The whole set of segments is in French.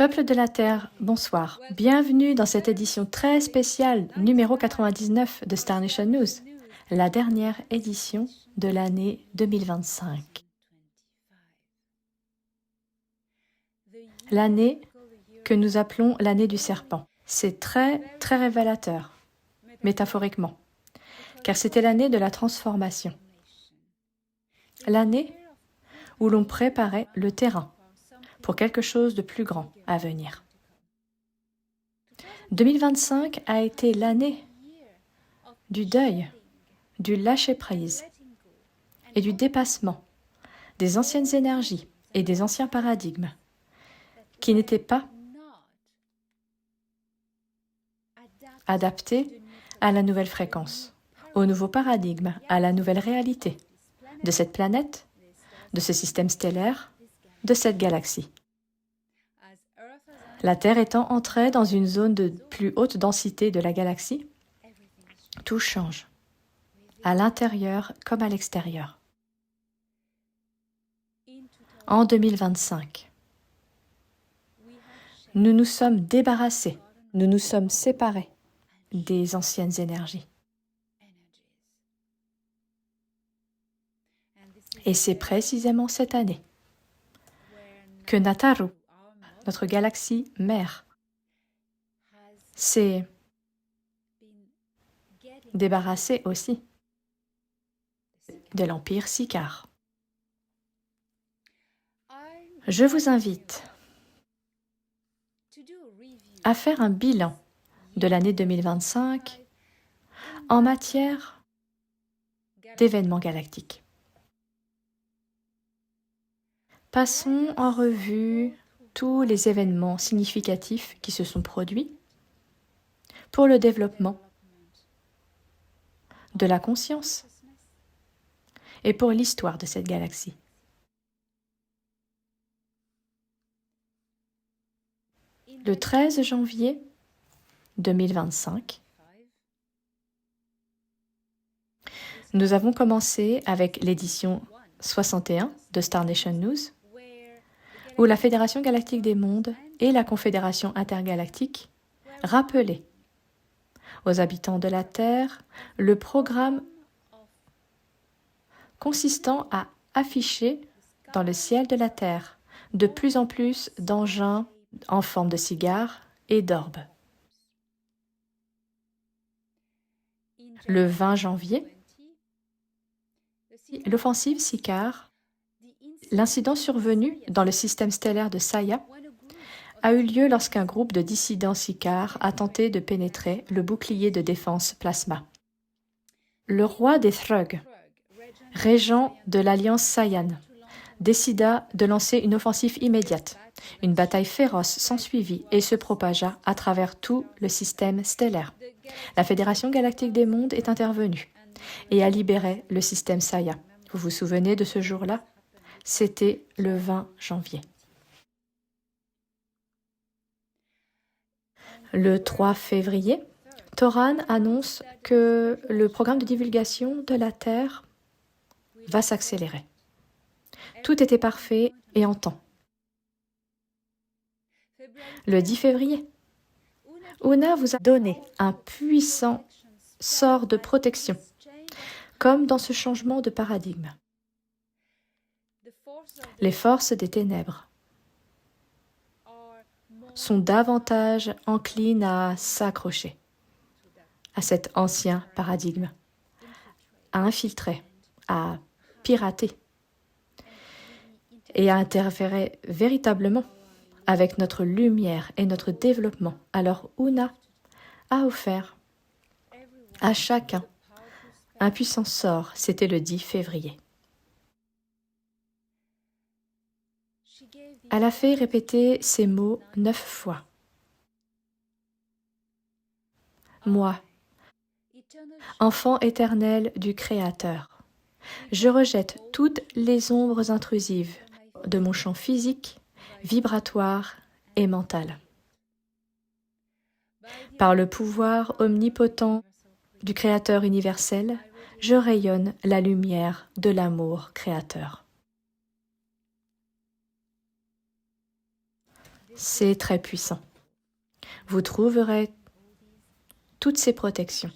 Peuple de la Terre, bonsoir. Bienvenue dans cette édition très spéciale, numéro 99 de Star Nation News, la dernière édition de l'année 2025. L'année que nous appelons l'année du serpent. C'est très révélateur, métaphoriquement, car c'était l'année de la transformation. L'année où l'on préparait le terrain pour quelque chose de plus grand à venir. 2025 a été l'année du deuil, du lâcher-prise et du dépassement des anciennes énergies et des anciens paradigmes qui n'étaient pas adaptés à la nouvelle fréquence, au nouveau paradigme, à la nouvelle réalité de cette planète, de ce système stellaire, de cette galaxie. La Terre étant entrée dans une zone de plus haute densité de la galaxie, tout change, à l'intérieur comme à l'extérieur. En 2025, nous nous sommes débarrassés, nous nous sommes séparés des anciennes énergies. Et c'est précisément cette année que Nataru, notre galaxie mère, s'est débarrassée aussi de l'Empire Sicard. Je vous invite à faire un bilan de l'année 2025 en matière d'événements galactiques. Passons en revue tous les événements significatifs qui se sont produits pour le développement de la conscience et pour l'histoire de cette galaxie. Le 13 janvier 2025, nous avons commencé avec l'édition 61 de Star Nation News, où la Fédération Galactique des Mondes et la Confédération Intergalactique rappelaient aux habitants de la Terre le programme consistant à afficher dans le ciel de la Terre de plus en plus d'engins en forme de cigares et d'orbes. Le 20 janvier, l'offensive Sicard, l'incident survenu dans le système stellaire de Saya, a eu lieu lorsqu'un groupe de dissidents Sicard a tenté de pénétrer le bouclier de défense plasma. Le roi des Thrug, régent de l'Alliance Saiyan, décida de lancer une offensive immédiate. Une bataille féroce s'ensuivit et se propagea à travers tout le système stellaire. La Fédération Galactique des Mondes est intervenue et a libéré le système Saya. Vous vous souvenez de ce jour-là? C'était le 20 janvier. Le 3 février, Toran annonce que le programme de divulgation de la Terre va s'accélérer. Tout était parfait et en temps. Le 10 février, Una vous a donné un puissant sort de protection, comme dans ce changement de paradigme. Les forces des ténèbres sont davantage enclines à s'accrocher à cet ancien paradigme, à infiltrer, à pirater et à interférer véritablement avec notre lumière et notre développement. Alors Una a offert à chacun un puissant sort. C'était le 10 février. Elle a fait répéter ces mots 9 fois. Moi, enfant éternel du Créateur, je rejette toutes les ombres intrusives de mon champ physique, vibratoire et mental. Par le pouvoir omnipotent du Créateur universel, je rayonne la lumière de l'amour créateur. C'est très puissant. Vous trouverez toutes ces protections.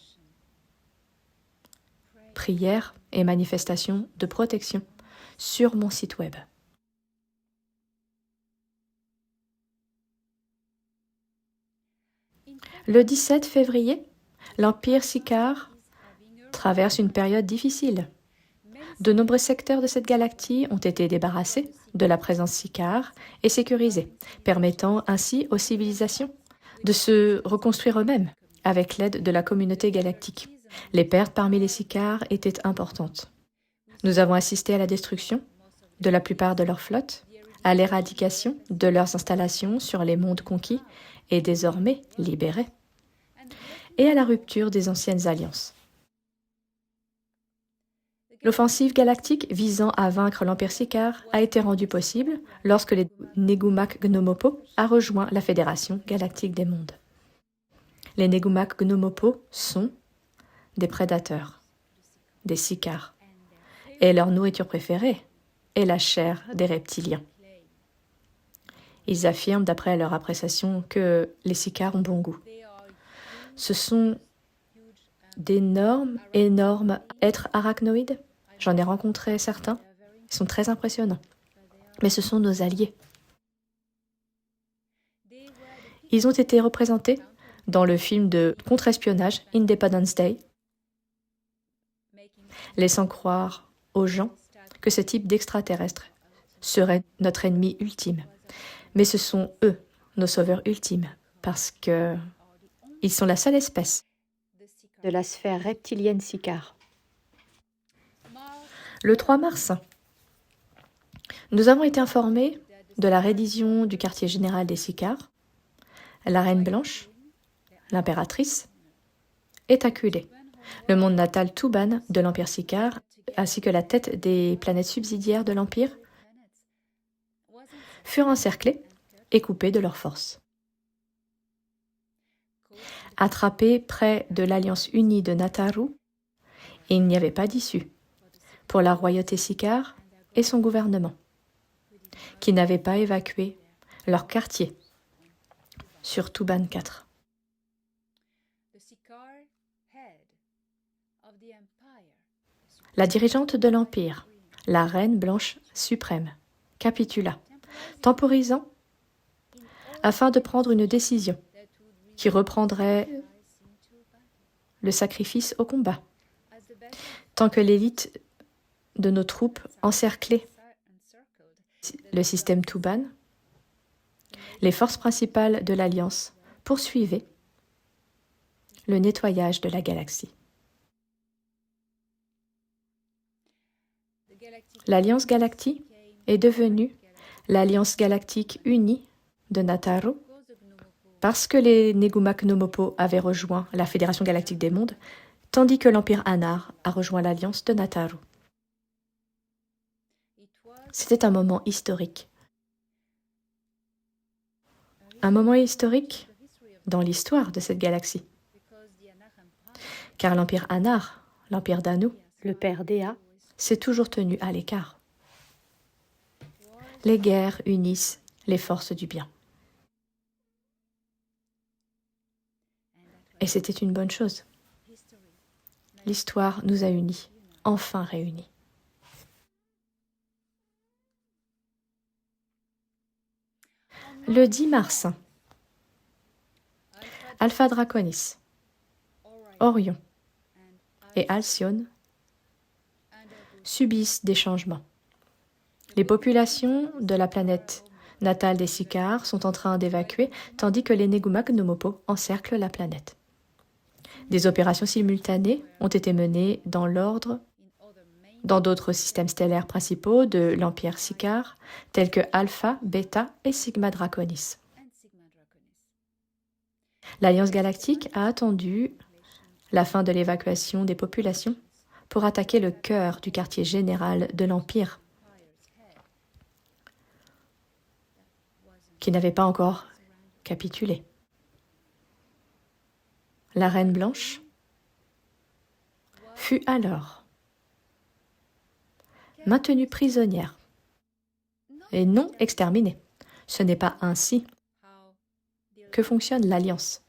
Prières et manifestations de protection sur mon site web. Le 17 février, l'Empire Sicard traverse une période difficile. De nombreux secteurs de cette galaxie ont été débarrassés de la présence Sicard et sécurisés, permettant ainsi aux civilisations de se reconstruire eux-mêmes avec l'aide de la communauté galactique. Les pertes parmi les Sicars étaient importantes. Nous avons assisté à la destruction de la plupart de leurs flottes, à l'éradication de leurs installations sur les mondes conquis et désormais libérés, et à la rupture des anciennes alliances. L'offensive galactique visant à vaincre l'Empire Sicard a été rendue possible lorsque les Negumak Gnomopo a rejoint la Fédération galactique des mondes. Les Negumak Gnomopo sont des prédateurs, des Sicars, et leur nourriture préférée est la chair des reptiliens. Ils affirment, d'après leur appréciation, que les Sicars ont bon goût. Ce sont d'énormes êtres arachnoïdes. J'en ai rencontré certains. Ils sont très impressionnants. Mais ce sont nos alliés. Ils ont été représentés dans le film de contre-espionnage Independence Day, laissant croire aux gens que ce type d'extraterrestre serait notre ennemi ultime. Mais ce sont eux, nos sauveurs ultimes, parce que ils sont la seule espèce de la sphère reptilienne Sicard. Le 3 mars, nous avons été informés de la reddition du quartier général des Sicars. La Reine Blanche, l'impératrice, est acculée. Le monde natal Tuban de l'Empire Sicard, ainsi que la tête des planètes subsidiaires de l'Empire, furent encerclés et coupés de leurs forces. Attrapés près de l'Alliance unie de Nataru, il n'y avait pas d'issue pour la royauté Sicard et son gouvernement, qui n'avaient pas évacué leur quartier sur Tuban 4. La dirigeante de l'Empire, la Reine Blanche suprême, capitula, temporisant afin de prendre une décision qui reprendrait le sacrifice au combat. Tant que l'élite de nos troupes encerclait le système Tuban, les forces principales de l'Alliance poursuivaient le nettoyage de la galaxie. L'Alliance Galactique est devenue l'Alliance Galactique Unie de Nataru parce que les Negumak Gnomopo avaient rejoint la Fédération Galactique des Mondes, tandis que l'Empire Anar a rejoint l'Alliance de Nataru. C'était un moment historique. Un moment historique dans l'histoire de cette galaxie. Car l'Empire Anar, l'Empire d'Anu, le père d'Ea, s'est toujours tenu à l'écart. Les guerres unissent les forces du bien. Et c'était une bonne chose. L'histoire nous a unis, enfin réunis. Le 10 mars, Alpha Draconis, Orion et Alcyone subissent des changements. Les populations de la planète natale des Sicars sont en train d'évacuer, tandis que les Negumak Gnomopo encerclent la planète. Des opérations simultanées ont été menées dans l'ordre dans d'autres systèmes stellaires principaux de l'Empire Sicard, tels que Alpha, Beta et Sigma Draconis. L'Alliance Galactique a attendu la fin de l'évacuation des populations pour attaquer le cœur du quartier général de l'Empire, qui n'avait pas encore capitulé. La Reine Blanche fut alors maintenue prisonnière et non exterminée. Ce n'est pas ainsi que fonctionne l'Alliance.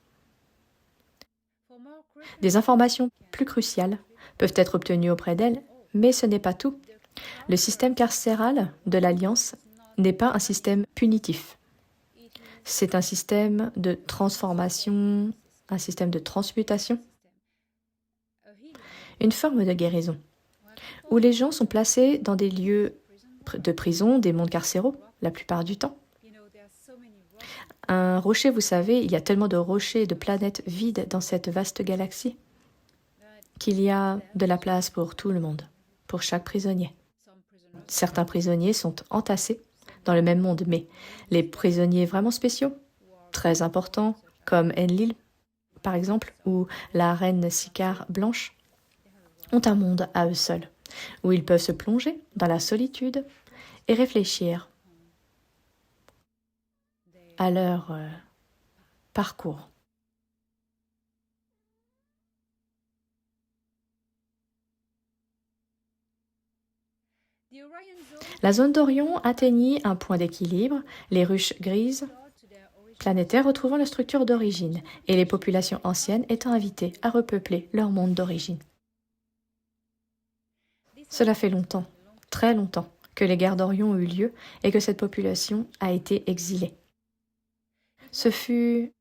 Des informations plus cruciales peuvent être obtenues auprès d'elle, mais ce n'est pas tout. Le système carcéral de l'Alliance n'est pas un système punitif. C'est un système de transformation, un système de transmutation, une forme de guérison, où les gens sont placés dans des lieux de prison, des mondes carcéraux, la plupart du temps. Un rocher, vous savez, il y a tellement de rochers, de planètes vides dans cette vaste galaxie qu'il y a de la place pour tout le monde, pour chaque prisonnier. Certains prisonniers sont entassés dans le même monde, mais les prisonniers vraiment spéciaux, très importants, comme Enlil, par exemple, ou la reine Sicare Blanche, ont un monde à eux seuls, où ils peuvent se plonger dans la solitude et réfléchir à leur parcours. La zone d'Orion atteignit un point d'équilibre, les ruches grises planétaires retrouvant leur structure d'origine et les populations anciennes étant invitées à repeupler leur monde d'origine. Cela fait longtemps, très longtemps, que les guerres d'Orion ont eu lieu et que cette population a été exilée. Ce fut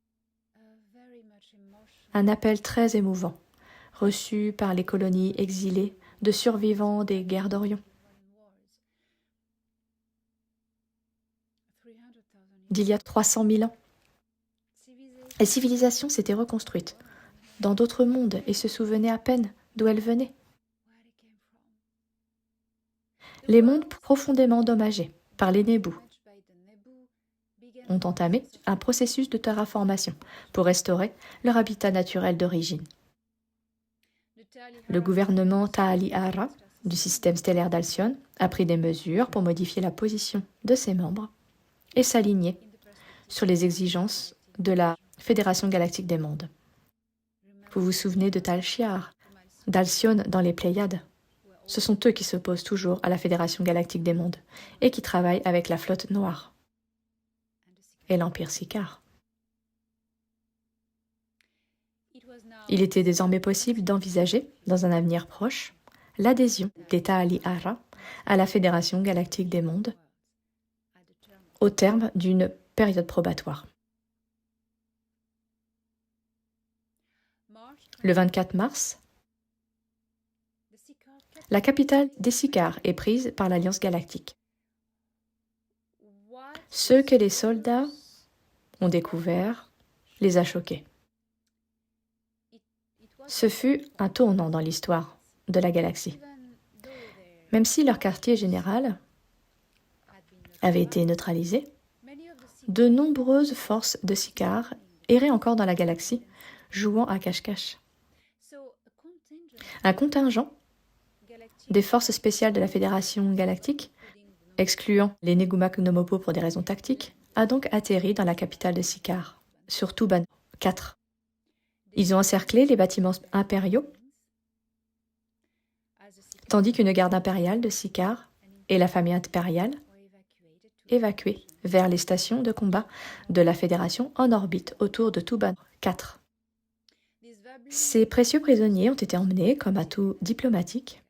un appel très émouvant, reçu par les colonies exilées de survivants des guerres d'Orion. D'il y a 300 000 ans. Les civilisations s'étaient reconstruites dans d'autres mondes et se souvenaient à peine d'où elles venaient. Les mondes profondément endommagés par les Nébus ont entamé un processus de terraformation pour restaurer leur habitat naturel d'origine. Le gouvernement Ta'ali-Ara du système stellaire d'Alcyone a pris des mesures pour modifier la position de ses membres et s'aligner sur les exigences de la Fédération galactique des mondes. Vous vous souvenez de Tal Shiar, d'Alcyone dans les Pléiades? Ce sont eux qui s'opposent toujours à la Fédération galactique des mondes et qui travaillent avec la flotte noire et l'Empire Sicare. Il était désormais possible d'envisager, dans un avenir proche, l'adhésion des Ta'ali-Ara à la Fédération galactique des mondes au terme d'une période probatoire. Le 24 mars, la capitale des Sicars est prise par l'Alliance galactique. Ce que les soldats ont découvert les a choqués. Ce fut un tournant dans l'histoire de la galaxie. Même si leur quartier général avait été neutralisé, de nombreuses forces de Sicars erraient encore dans la galaxie, jouant à cache-cache. Un contingent des forces spéciales de la Fédération galactique, excluant les Neguma Gnomopo pour des raisons tactiques, a donc atterri dans la capitale de Sicare, sur Tuban 4. Ils ont encerclé les bâtiments impériaux, tandis qu'une garde impériale de Sicare et la famille impériale évacuées vers les stations de combat de la Fédération en orbite autour de Tuban 4. Ces précieux prisonniers ont été emmenés comme atout diplomatique.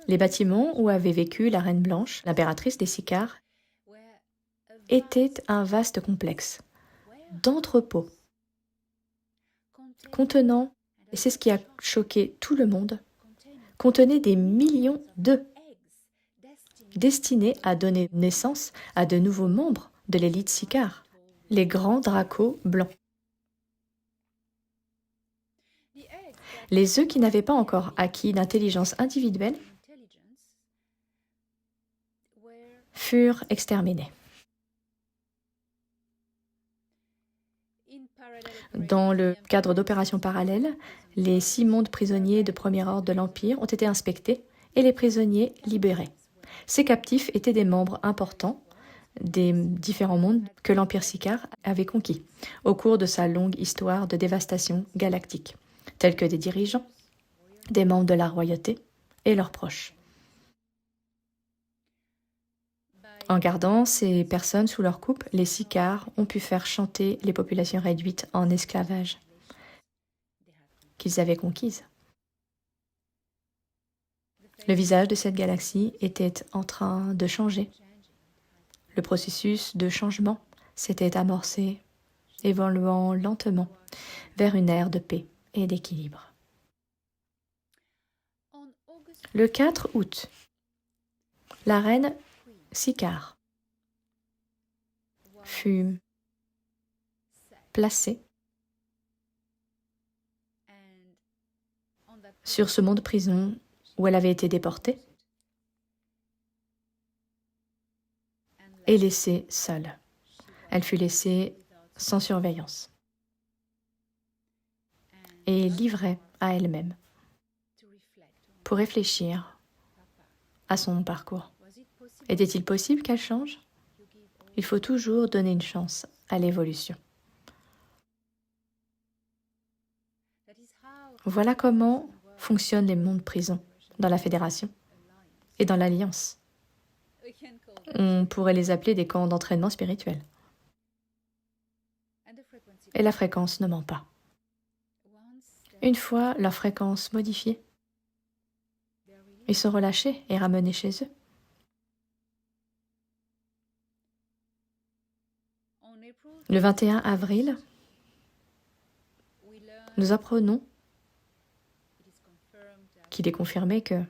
Les bâtiments où avait vécu la Reine Blanche, l'impératrice des Sicars, étaient un vaste complexe d'entrepôts contenant, et c'est ce qui a choqué tout le monde, contenait des millions d'œufs destinés à donner naissance à de nouveaux membres de l'élite Sicare, les grands dracos blancs. Les œufs qui n'avaient pas encore acquis d'intelligence individuelle furent exterminés. Dans le cadre d'opérations parallèles, les 6 mondes prisonniers de premier ordre de l'Empire ont été inspectés et les prisonniers libérés. Ces captifs étaient des membres importants des différents mondes que l'Empire Sicare avait conquis au cours de sa longue histoire de dévastation galactique, tels que des dirigeants, des membres de la royauté et leurs proches. En gardant ces personnes sous leur coupe, les sicars ont pu faire chanter les populations réduites en esclavage qu'ils avaient conquises. Le visage de cette galaxie était en train de changer. Le processus de changement s'était amorcé, évoluant lentement vers une ère de paix et d'équilibre. Le 4 août, la reine Sicare fut placée sur ce monde prison où elle avait été déportée et laissée seule. Elle fut laissée sans surveillance et livrée à elle-même pour réfléchir à son parcours. Était-il possible qu'elle change? Il faut toujours donner une chance à l'évolution. Voilà comment fonctionnent les mondes prisons dans la Fédération et dans l'Alliance. On pourrait les appeler des camps d'entraînement spirituel. Et la fréquence ne ment pas. Une fois leur fréquence modifiée, ils sont relâchés et ramenés chez eux. Le 21 avril, nous apprenons qu'il est confirmé que,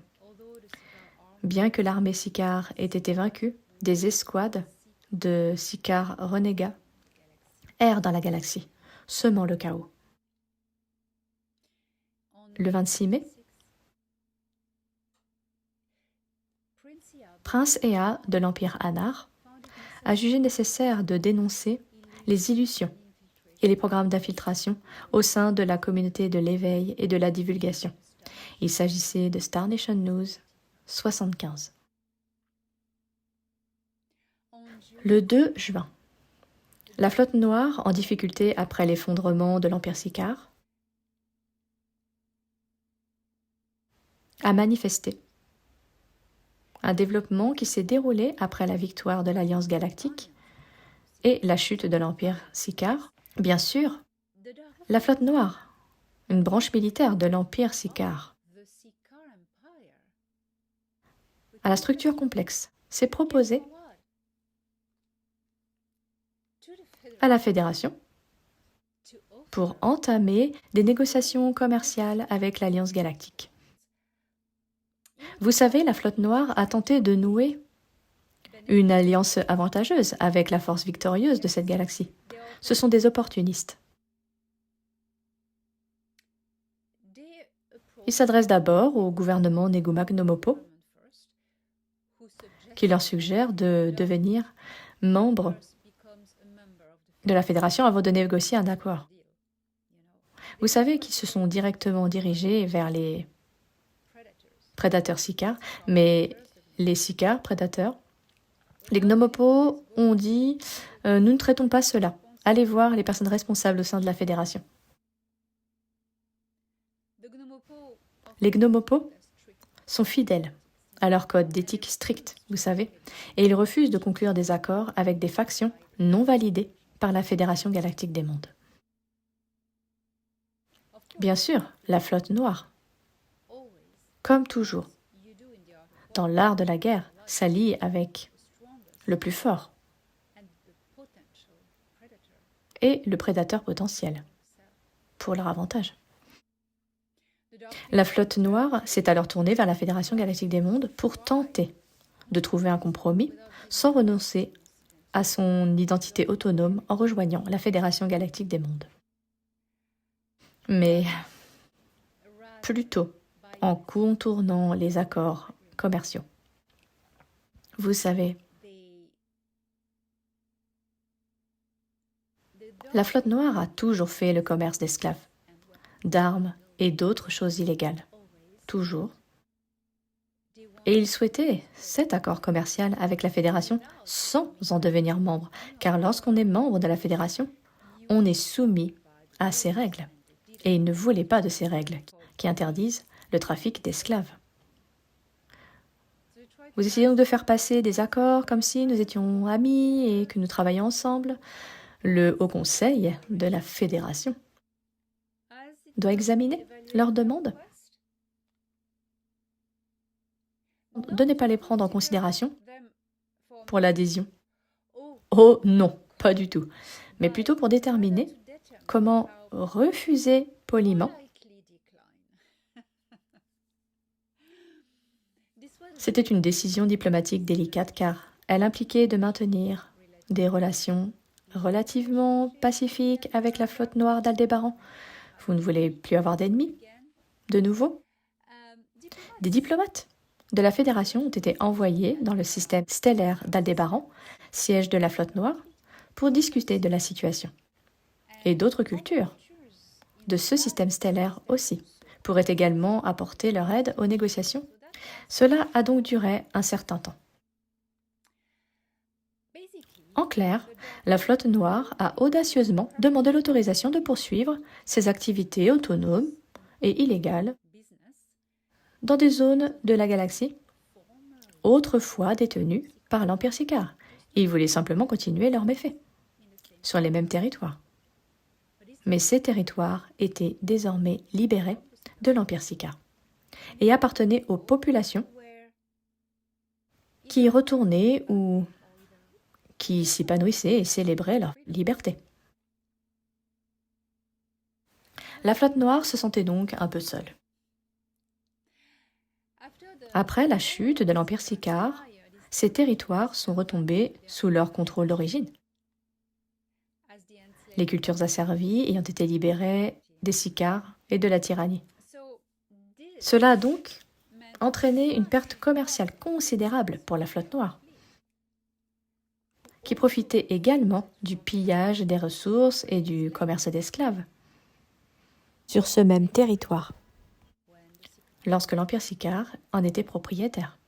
bien que l'armée sicare ait été vaincue, des escouades de sicars renégats errent dans la galaxie, semant le chaos. Le 26 mai, Prince Ea de l'Empire Anar a jugé nécessaire de dénoncer les illusions et les programmes d'infiltration au sein de la communauté de l'éveil et de la divulgation. Il s'agissait de Star Nation News 75. Le 2 juin, la flotte noire, en difficulté après l'effondrement de l'Empire Sicare, a manifesté un développement qui s'est déroulé après la victoire de l'Alliance galactique et la chute de l'Empire Sicare. Bien sûr, la flotte noire, une branche militaire de l'Empire Sicare, à la structure complexe, s'est proposée à la Fédération pour entamer des négociations commerciales avec l'Alliance galactique. Vous savez, la flotte noire a tenté de nouer une alliance avantageuse avec la force victorieuse de cette galaxie. Ce sont des opportunistes. Ils s'adressent d'abord au gouvernement Negumag Nomopo, qui leur suggère de devenir membre de la Fédération avant de négocier un accord. Vous savez qu'ils se sont directement dirigés vers les prédateurs sicars, mais les sicars prédateurs, les Gnomopo ont dit « Nous ne traitons pas cela. Allez voir les personnes responsables au sein de la Fédération. » Les Gnomopo sont fidèles à leur code d'éthique strict, vous savez, et ils refusent de conclure des accords avec des factions non validées par la Fédération galactique des mondes. Bien sûr, la flotte noire, comme toujours, dans l'art de la guerre, s'allie avec le plus fort et le prédateur potentiel, pour leur avantage. La flotte noire s'est alors tournée vers la Fédération galactique des mondes pour tenter de trouver un compromis sans renoncer à son identité autonome en rejoignant la Fédération galactique des mondes. Mais plutôt en contournant les accords commerciaux. Vous savez, la flotte noire a toujours fait le commerce d'esclaves, d'armes et d'autres choses illégales. Toujours. Et ils souhaitaient cet accord commercial avec la Fédération sans en devenir membre, car lorsqu'on est membre de la Fédération, on est soumis à ses règles. Et ils ne voulaient pas de ces règles qui interdisent le trafic d'esclaves. Vous essayez donc de faire passer des accords comme si nous étions amis et que nous travaillions ensemble. Le Haut Conseil de la Fédération doit examiner leurs demandes. De ne pas les prendre en considération pour l'adhésion. Oh non, pas du tout. Mais plutôt pour déterminer comment refuser poliment. C'était une décision diplomatique délicate car elle impliquait de maintenir des relations relativement pacifiques avec la flotte noire d'Aldébaran. Vous ne voulez plus avoir d'ennemis? De nouveau? Des diplomates de la Fédération ont été envoyés dans le système stellaire d'Aldébaran, siège de la flotte noire, pour discuter de la situation. Et d'autres cultures de ce système stellaire aussi pourraient également apporter leur aide aux négociations. Cela a donc duré un certain temps. En clair, la flotte noire a audacieusement demandé l'autorisation de poursuivre ses activités autonomes et illégales dans des zones de la galaxie autrefois détenues par l'Empire Sicard. Ils voulaient simplement continuer leurs méfaits sur les mêmes territoires. Mais ces territoires étaient désormais libérés de l'Empire Sicard et appartenaient aux populations qui y retournaient ou qui s'épanouissaient et célébraient leur liberté. La flotte noire se sentait donc un peu seule. Après la chute de l'Empire Sicard, ces territoires sont retombés sous leur contrôle d'origine. Les cultures asservies ayant été libérées des Sicars et de la tyrannie. Cela a donc entraîné une perte commerciale considérable pour la flotte noire, qui profitait également du pillage des ressources et du commerce d'esclaves sur ce même territoire, lorsque l'Empire Sicard en était propriétaire.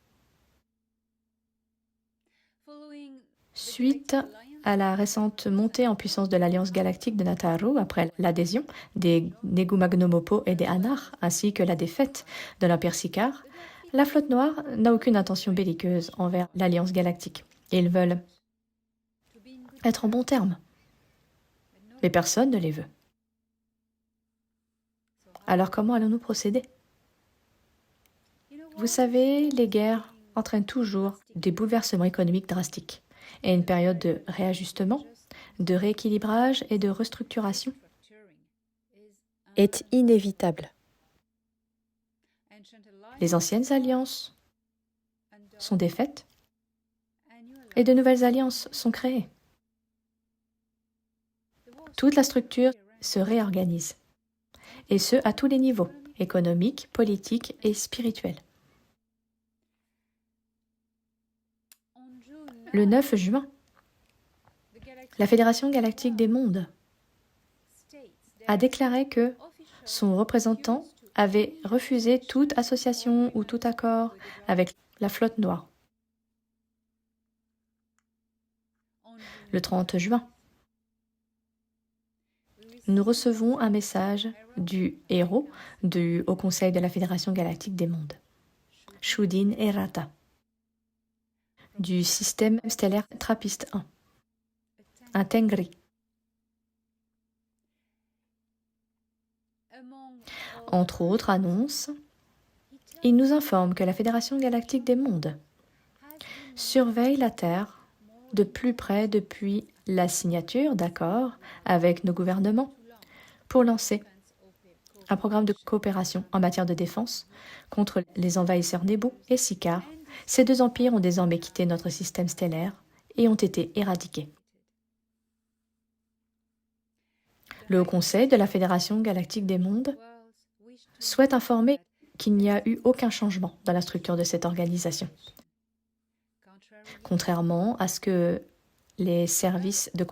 Suite à la récente montée en puissance de l'Alliance galactique de Nataru après l'adhésion des Negumagnomopo et des Anar, ainsi que la défaite de l'Empire Sicard, la flotte noire n'a aucune intention belliqueuse envers l'Alliance galactique. Ils veulent être en bons termes, mais personne ne les veut. Alors comment allons-nous procéder? Vous savez, les guerres entraînent toujours des bouleversements économiques drastiques et une période de réajustement, de rééquilibrage et de restructuration est inévitable. Les anciennes alliances sont défaites et de nouvelles alliances sont créées. Toute la structure se réorganise, et ce à tous les niveaux, économiques, politiques et spirituels. Le 9 juin, la Fédération galactique des mondes a déclaré que son représentant avait refusé toute association ou tout accord avec la flotte noire. Le 30 juin, nous recevons un message du héros du Haut Conseil de la Fédération galactique des mondes, Shudin Errata, du système stellaire Trappist 1, un Tengri. Entre autres annonces, il nous informe que la Fédération galactique des mondes surveille la Terre de plus près depuis la signature d'accords avec nos gouvernements pour lancer un programme de coopération en matière de défense contre les envahisseurs Nebu et Sicard. Ces deux empires ont désormais quitté notre système stellaire et ont été éradiqués. Le Haut Conseil de la Fédération galactique des mondes souhaite informer qu'il n'y a eu aucun changement dans la structure de cette organisation, contrairement à ce que les services de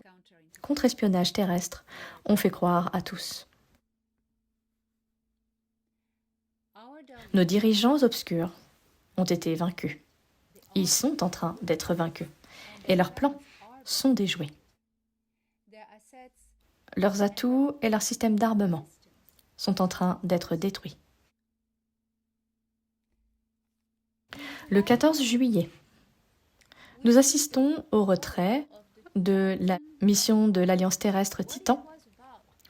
contre-espionnage terrestre ont fait croire à tous. Nos dirigeants obscurs ont été vaincus. Ils sont en train d'être vaincus et leurs plans sont déjoués. Leurs atouts et leur système d'armement sont en train d'être détruits. Le 14 juillet, nous assistons au retrait de la mission de l'Alliance terrestre Titan.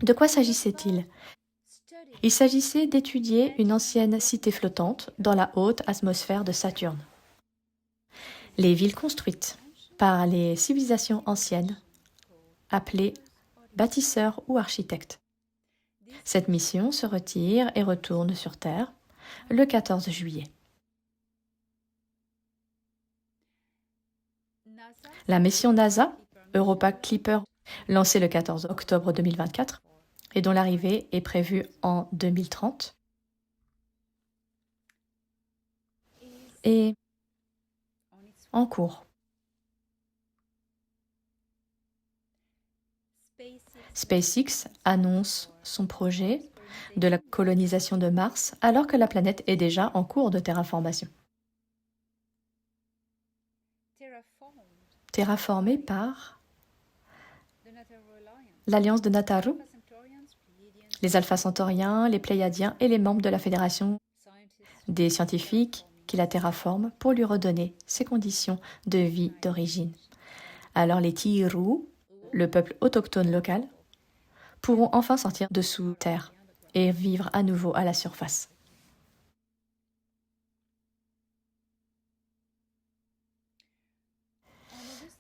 De quoi s'agissait-il? Il s'agissait d'étudier une ancienne cité flottante dans la haute atmosphère de Saturne. Les villes construites par les civilisations anciennes, appelées bâtisseurs ou architectes. Cette mission se retire et retourne sur Terre le 14 juillet. La mission NASA, Europa Clipper, lancée le 14 octobre 2024, et dont l'arrivée est prévue en 2030, est en cours. SpaceX annonce son projet de la colonisation de Mars alors que la planète est déjà en cours de terraformation. Terraformée par l'Alliance de Nataru, les Alpha Centauriens, les Pléiadiens et les membres de la Fédération des scientifiques qui la terraforment pour lui redonner ses conditions de vie d'origine. Alors les Tiiru, le peuple autochtone local, pourront enfin sortir de sous terre et vivre à nouveau à la surface.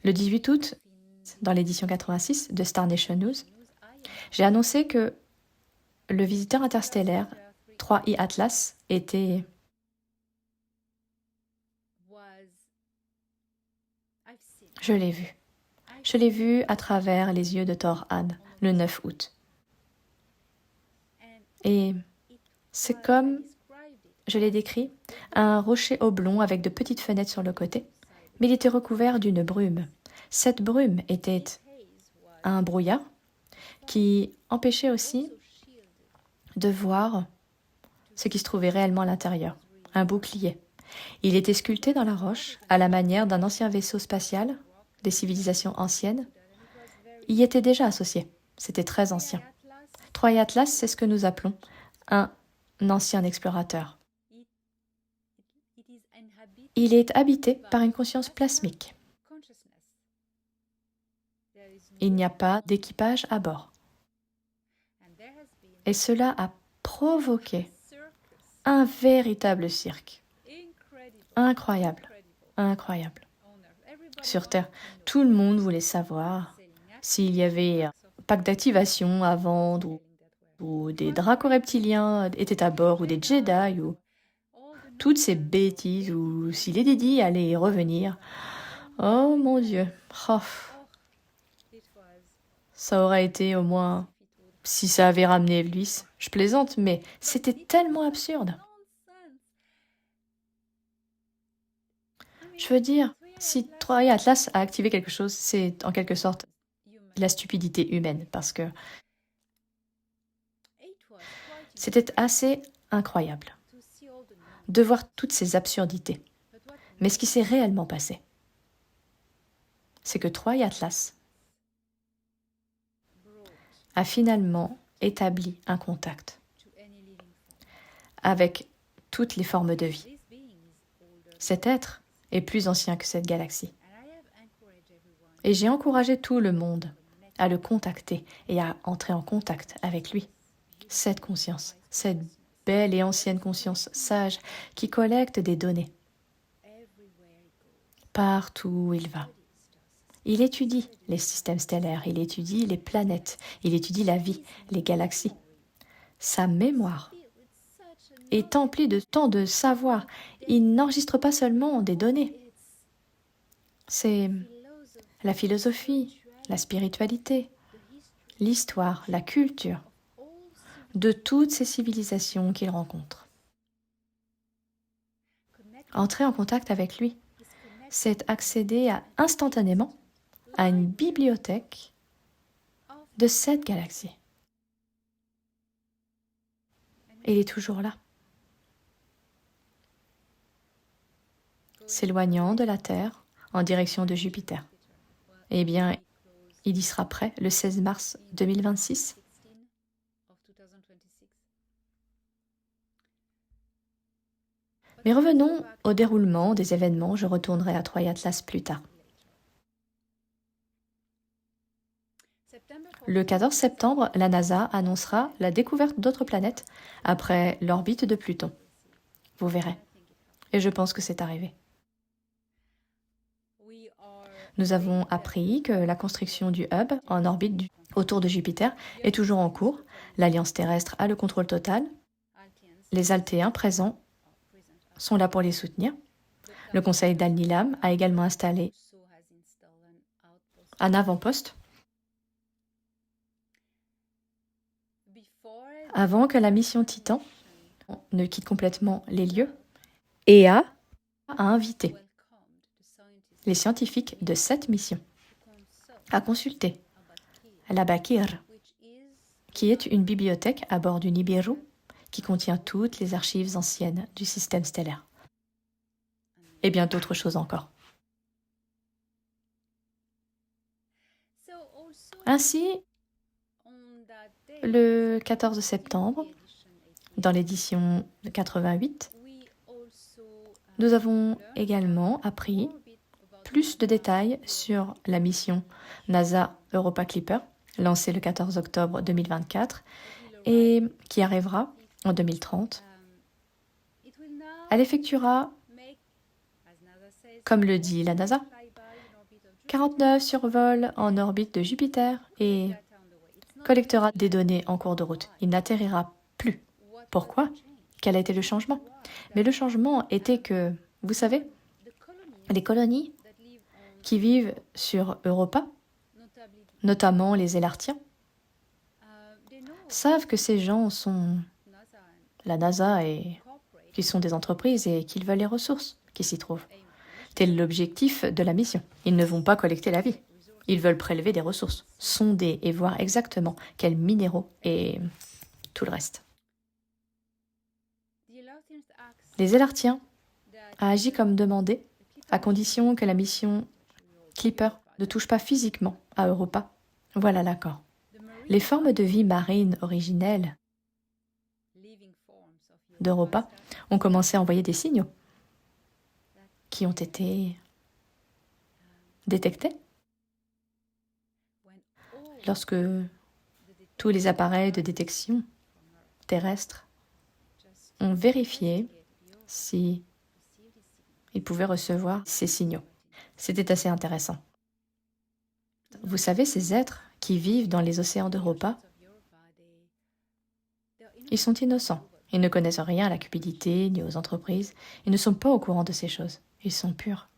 Le 18 août, dans l'édition 86 de Star Nation News, j'ai annoncé que le visiteur interstellaire 3I Atlas était Je l'ai vu. Je l'ai vu à travers les yeux de Thor Han, le 9 août. Et c'est comme, je l'ai décrit, un rocher oblong avec de petites fenêtres sur le côté, mais il était recouvert d'une brume. Cette brume était un brouillard qui empêchait aussi de voir ce qui se trouvait réellement à l'intérieur, un bouclier. Il était sculpté dans la roche à la manière d'un ancien vaisseau spatial des civilisations anciennes. Il y était déjà associé, c'était très ancien. 3i Atlas, c'est ce que nous appelons un ancien explorateur. Il est habité par une conscience plasmique. Il n'y a pas d'équipage à bord. Et cela a provoqué un véritable cirque. Incroyable, incroyable. Sur Terre, tout le monde voulait savoir s'il y avait un pack d'activation à vendre ou des draco-reptiliens étaient à bord ou des Jedi ou toutes ces bêtises ou si les Dédis allaient revenir. Oh mon Dieu, oh. Ça aurait été au moins si ça avait ramené Elvis. Je plaisante, mais c'était tellement absurde. Je veux dire, si 3i Atlas a activé quelque chose, c'est en quelque sorte la stupidité humaine, parce que c'était assez incroyable de voir toutes ces absurdités. Mais ce qui s'est réellement passé, c'est que 3i Atlas a finalement établi un contact avec toutes les formes de vie. Cet être est plus ancien que cette galaxie. Et j'ai encouragé tout le monde à le contacter et à entrer en contact avec lui. Cette conscience, cette belle et ancienne conscience sage qui collecte des données. Partout où il va. Il étudie les systèmes stellaires, il étudie les planètes, il étudie la vie, les galaxies. Sa mémoire est emplie de tant de savoir. Il n'enregistre pas seulement des données. C'est la philosophie, la spiritualité, l'histoire, la culture de toutes ces civilisations qu'il rencontre. Entrer en contact avec lui, c'est accéder instantanément à une bibliothèque de cette galaxie. Et il est toujours là. S'éloignant de la Terre en direction de Jupiter. Eh bien, il y sera prêt le 16 mars 2026. Mais revenons au déroulement des événements, je retournerai à Troy Atlas plus tard. Le 14 septembre, la NASA annoncera la découverte d'autres planètes après l'orbite de Pluton. Vous verrez. Et je pense que c'est arrivé. Nous avons appris que la construction du hub en orbite autour de Jupiter est toujours en cours. L'Alliance terrestre a le contrôle total. Les Altéens présents sont là pour les soutenir. Le conseil d'Al-Nilam a également installé un avant-poste avant que la mission Titan ne quitte complètement les lieux. EA a invité les scientifiques de cette mission à consulter la Bakir, qui est une bibliothèque à bord du Nibiru qui contient toutes les archives anciennes du système stellaire. Et bien d'autres choses encore. Ainsi, le 14 septembre, dans l'édition 88, nous avons également appris plus de détails sur la mission NASA Europa Clipper, lancée le 14 octobre 2024 et qui arrivera en 2030. Elle effectuera, comme le dit la NASA, 49 survols en orbite de Jupiter et collectera des données en cours de route. Il n'atterrira plus. Pourquoi? Quel a été le changement? Mais le changement était que, vous savez, les colonies qui vivent sur Europa, notamment les Élartiens, savent que ces gens sont la NASA et qu'ils sont des entreprises et qu'ils veulent les ressources qui s'y trouvent. Tel est l'objectif de la mission. Ils ne vont pas collecter la vie. Ils veulent prélever des ressources, sonder et voir exactement quels minéraux et tout le reste. Les Élartiens a agi comme demandé, à condition que la mission Clipper ne touche pas physiquement à Europa. Voilà l'accord. Les formes de vie marine originelles d'Europa ont commencé à envoyer des signaux qui ont été détectés lorsque tous les appareils de détection terrestres ont vérifié si ils pouvaient recevoir ces signaux. C'était assez intéressant. Vous savez, ces êtres qui vivent dans les océans d'Europa, ils sont innocents. Ils ne connaissent rien à la cupidité ni aux entreprises. Ils ne sont pas au courant de ces choses. Ils sont purs.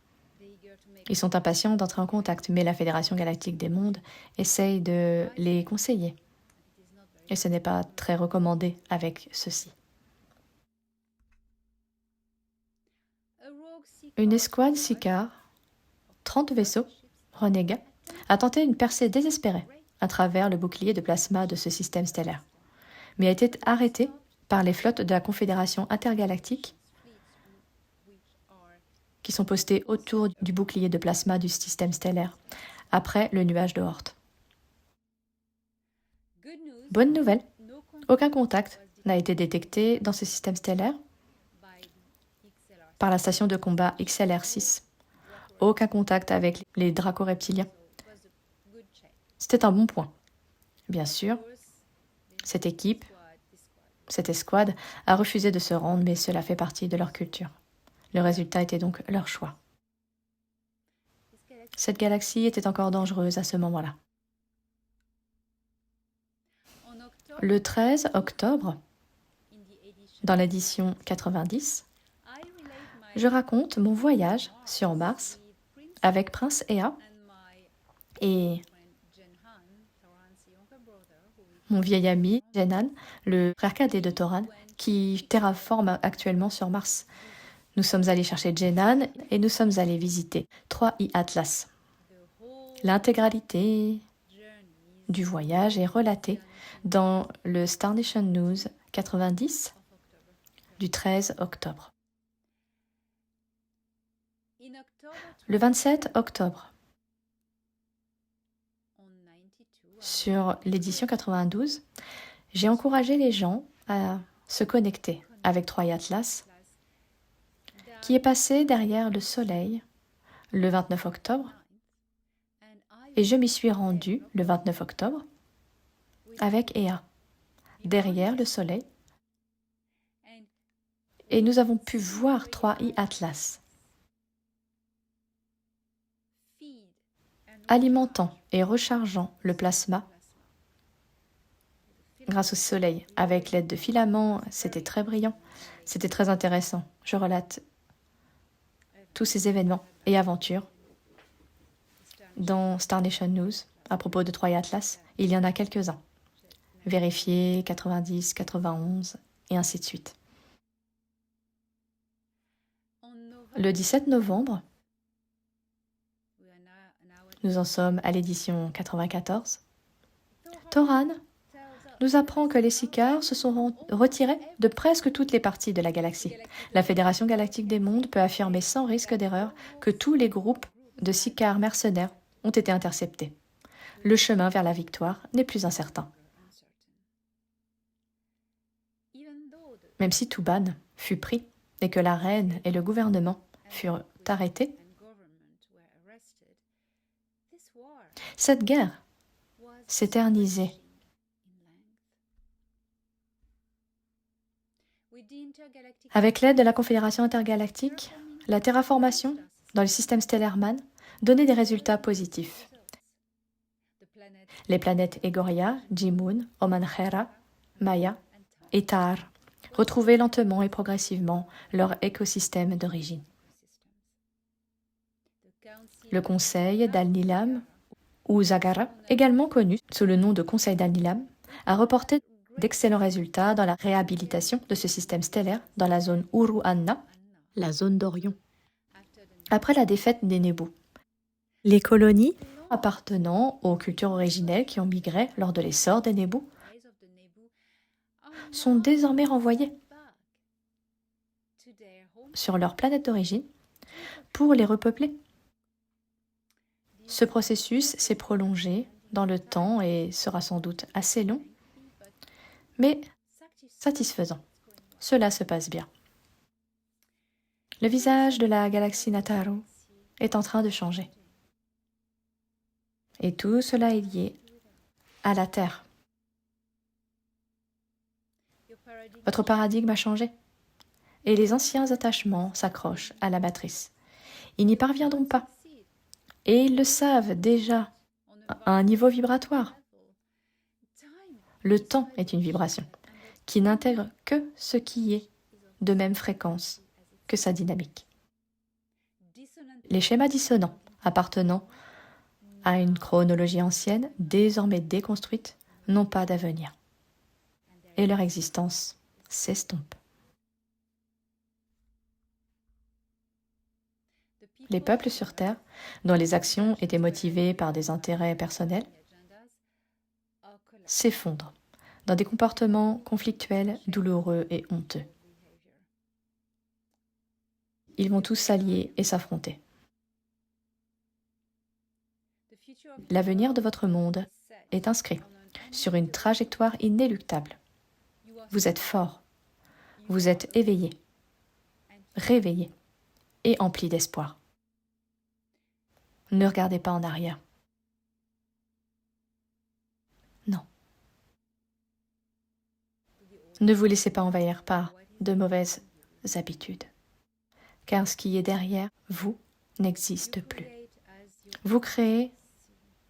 Ils sont impatients d'entrer en contact, mais la Fédération galactique des mondes essaye de les conseiller. Et ce n'est pas très recommandé avec ceci. Une escouade Sicard, 30 vaisseaux, renégats, a tenté une percée désespérée à travers le bouclier de plasma de ce système stellaire, mais a été arrêtée par les flottes de la Confédération intergalactique qui sont postées autour du bouclier de plasma du système stellaire, après le nuage de Oort. Bonne nouvelle, aucun contact n'a été détecté dans ce système stellaire par la station de combat XLR-6. Aucun contact avec les draco-reptiliens. C'était un bon point. Bien sûr, cette équipe, cette escouade, a refusé de se rendre, mais cela fait partie de leur culture. Le résultat était donc leur choix. Cette galaxie était encore dangereuse à ce moment-là. Le 13 octobre, dans l'édition 90, je raconte mon voyage sur Mars avec Prince Ea et mon vieil ami Jenan, le frère cadet de Toran, qui terraforme actuellement sur Mars. Nous sommes allés chercher Jenan et nous sommes allés visiter Troy Atlas. L'intégralité du voyage est relatée dans le Star Nation News 90 du 13 octobre. Le 27 octobre, sur l'édition 92, j'ai encouragé les gens à se connecter avec Troy Atlas qui est passé derrière le Soleil le 29 octobre, et je m'y suis rendue le 29 octobre avec Ea, derrière le Soleil, et nous avons pu voir 3i Atlas, alimentant et rechargeant le plasma grâce au Soleil. Avec l'aide de filaments, c'était très brillant, c'était très intéressant. Je relate tous ces événements et aventures dans Star Nation News à propos de 3i Atlas. Il y en a quelques-uns. Vérifiés, 90, 91, et ainsi de suite. Le 17 novembre, nous en sommes à l'édition 94, Toran nous apprend que les Sicars se sont retirés de presque toutes les parties de la galaxie. La Fédération galactique des mondes peut affirmer sans risque d'erreur que tous les groupes de Sicars mercenaires ont été interceptés. Le chemin vers la victoire n'est plus incertain. Même si Tuban fut pris et que la reine et le gouvernement furent arrêtés, cette guerre s'éternisait. Avec l'aide de la Confédération intergalactique, la terraformation dans le système stellaire MAN donnait des résultats positifs. Les planètes Egoria, Jimun, Omanchera, Maya et Tar retrouvaient lentement et progressivement leur écosystème d'origine. Le Conseil d'Al-Nilam, ou Zagara, également connu sous le nom de Conseil d'Al-Nilam, a reporté d'excellents résultats dans la réhabilitation de ce système stellaire dans la zone Uru-Anna, la zone d'Orion. Après la défaite des Nebu, les colonies appartenant aux cultures originelles qui ont migré lors de l'essor des Nebu sont désormais renvoyées sur leur planète d'origine pour les repeupler. Ce processus s'est prolongé dans le temps et sera sans doute assez long, mais satisfaisant. Cela se passe bien. Le visage de la galaxie Nataru est en train de changer. Et tout cela est lié à la Terre. Votre paradigme a changé et les anciens attachements s'accrochent à la matrice. Ils n'y parviendront pas et ils le savent déjà à un niveau vibratoire. Le temps est une vibration qui n'intègre que ce qui est de même fréquence que sa dynamique. Les schémas dissonants appartenant à une chronologie ancienne, désormais déconstruite, n'ont pas d'avenir. Et leur existence s'estompe. Les peuples sur Terre, dont les actions étaient motivées par des intérêts personnels, s'effondrent dans des comportements conflictuels, douloureux et honteux. Ils vont tous s'allier et s'affronter. L'avenir de votre monde est inscrit sur une trajectoire inéluctable. Vous êtes fort, vous êtes éveillé, réveillé et empli d'espoir. Ne regardez pas en arrière. Non. Ne vous laissez pas envahir par de mauvaises habitudes, car ce qui est derrière vous n'existe plus. Vous créez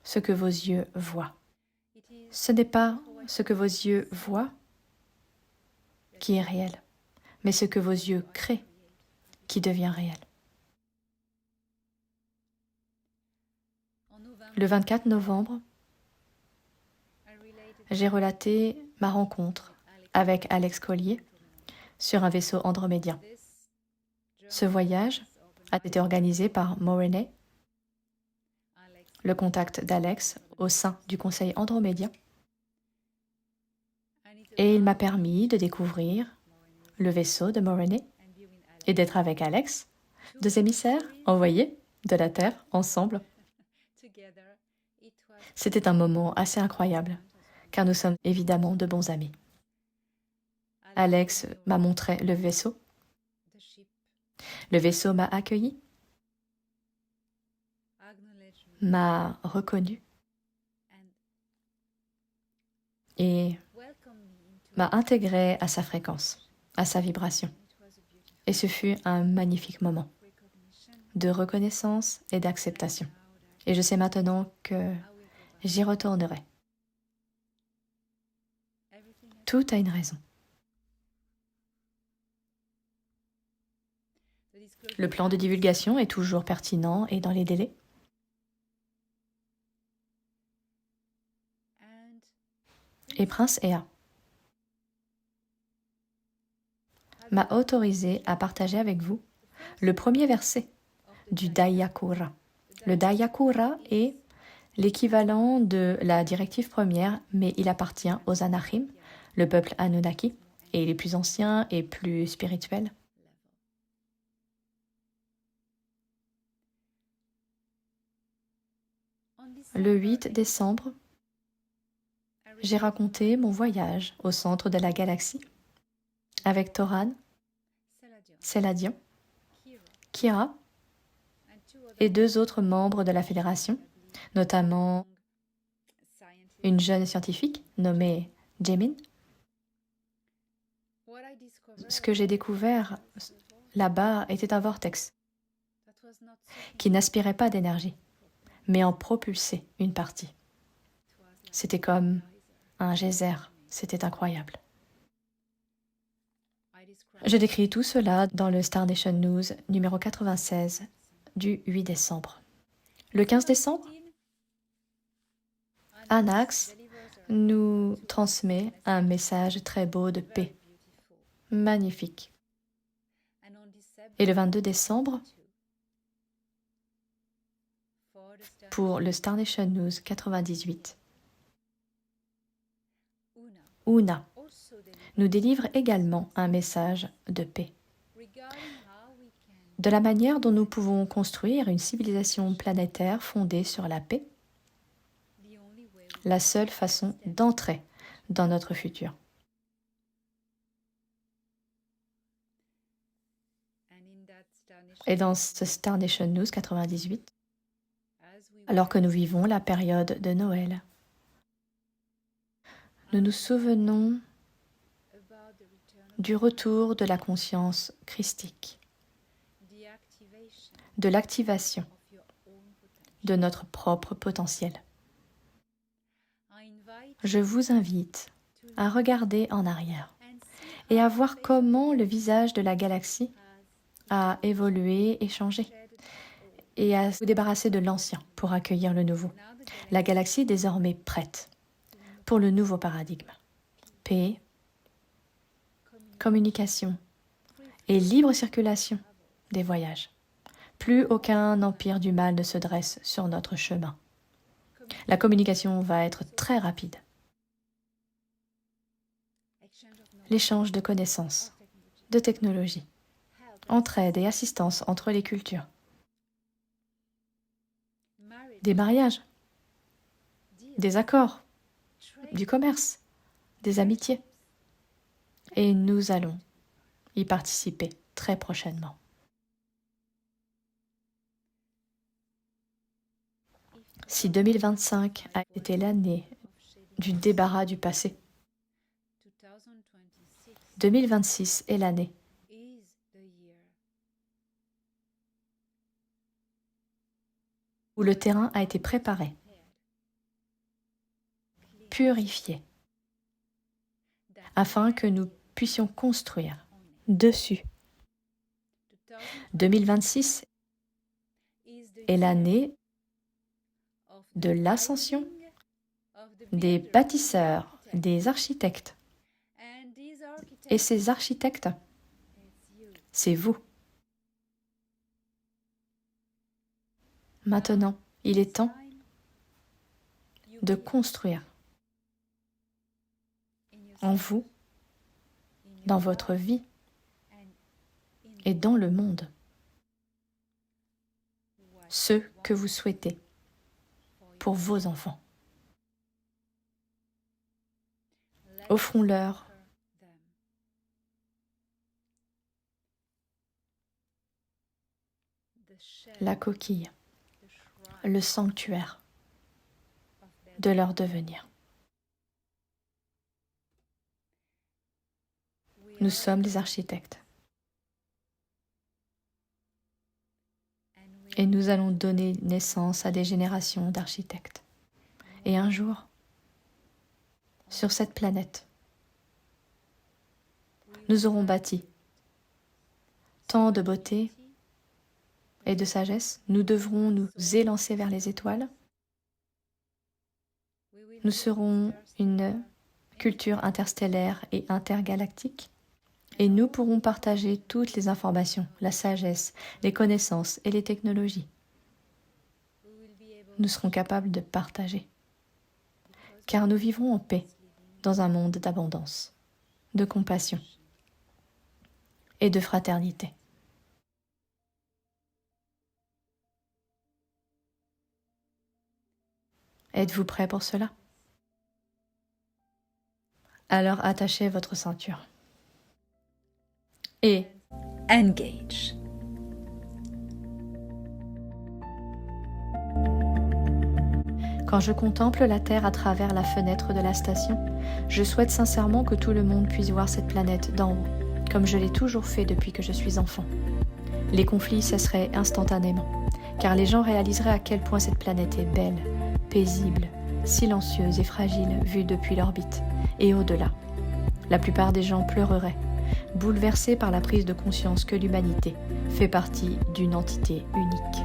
ce que vos yeux voient. Ce n'est pas ce que vos yeux voient qui est réel, mais ce que vos yeux créent qui devient réel. Le 24 novembre, j'ai relaté ma rencontre avec Alex Collier sur un vaisseau andromédien. Ce voyage a été organisé par Morenay, le contact d'Alex au sein du Conseil andromédien, et il m'a permis de découvrir le vaisseau de Morenay et d'être avec Alex, deux émissaires envoyés de la Terre ensemble. C'était un moment assez incroyable, car nous sommes évidemment de bons amis. Alex m'a montré le vaisseau Le vaisseau m'a accueilli, m'a reconnu et m'a intégré à sa fréquence, à sa vibration. Et ce fut un magnifique moment de reconnaissance et d'acceptation. Et je sais maintenant que j'y retournerai. Tout a une raison. Le plan de divulgation est toujours pertinent et dans les délais. Et Prince Ea m'a autorisé à partager avec vous le premier verset du Dayakura. Le Dayakura est l'équivalent de la directive première, mais il appartient aux Anachim, le peuple Anunnaki, et il est plus ancien et plus spirituel. Le 8 décembre, j'ai raconté mon voyage au centre de la galaxie avec Toran, Seladian, Kira et 2 autres membres de la fédération, notamment une jeune scientifique nommée Jamin. Ce que j'ai découvert là-bas était un vortex qui n'aspirait pas d'énergie, mais en propulsait une partie. C'était comme un geyser, c'était incroyable. Je décris tout cela dans le Star Nation News numéro 96 du 8 décembre. Le 15 décembre, Anax nous transmet un message très beau de paix, magnifique. Et le 22 décembre, pour le Star Nation News 98, Una nous délivre également un message de paix. De la manière dont nous pouvons construire une civilisation planétaire fondée sur la paix, la seule façon d'entrer dans notre futur. Et dans ce Star Nation News 98, alors que nous vivons la période de Noël, nous nous souvenons du retour de la conscience christique, de l'activation de notre propre potentiel. Je vous invite à regarder en arrière et à voir comment le visage de la galaxie a évolué et changé, et à vous débarrasser de l'ancien pour accueillir le nouveau. La galaxie est désormais prête pour le nouveau paradigme. Paix, communication et libre circulation des voyages. Plus aucun empire du mal ne se dresse sur notre chemin. La communication va être très rapide. L'échange de connaissances, de technologies, entraide et assistance entre les cultures. Des mariages, des accords, du commerce, des amitiés. Et nous allons y participer très prochainement. Si 2025 a été l'année du débarras du passé, 2026 est l'année où le terrain a été préparé, purifié, afin que nous puissions construire dessus. 2026 est l'année de l'ascension des bâtisseurs, des architectes. Et ces architectes, c'est vous. Maintenant, il est temps de construire en vous, dans votre vie et dans le monde ce que vous souhaitez pour vos enfants. Offrons-leur la coquille, le sanctuaire de leur devenir. Nous sommes les architectes. Et nous allons donner naissance à des générations d'architectes. Et un jour, sur cette planète, nous aurons bâti tant de beauté et de sagesse. Nous devrons nous élancer vers les étoiles. Nous serons une culture interstellaire et intergalactique. Et nous pourrons partager toutes les informations, la sagesse, les connaissances et les technologies. Nous serons capables de partager. Car nous vivrons en paix dans un monde d'abondance, de compassion et de fraternité. Êtes-vous prêts pour cela? Alors attachez votre ceinture. Et engage. Quand je contemple la Terre à travers la fenêtre de la station, je souhaite sincèrement que tout le monde puisse voir cette planète d'en haut, comme je l'ai toujours fait depuis que je suis enfant. Les conflits cesseraient instantanément, car les gens réaliseraient à quel point cette planète est belle, paisible, silencieuse et fragile vue depuis l'orbite, et au-delà. La plupart des gens pleureraient, bouleversés par la prise de conscience que l'humanité fait partie d'une entité unique.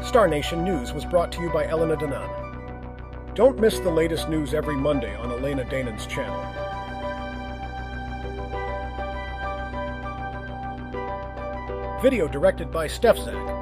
Star Nation News was brought to you by Elena Danan. Don't miss the latest news every Monday on Elena Danan's channel. Video directed by Steph Zak.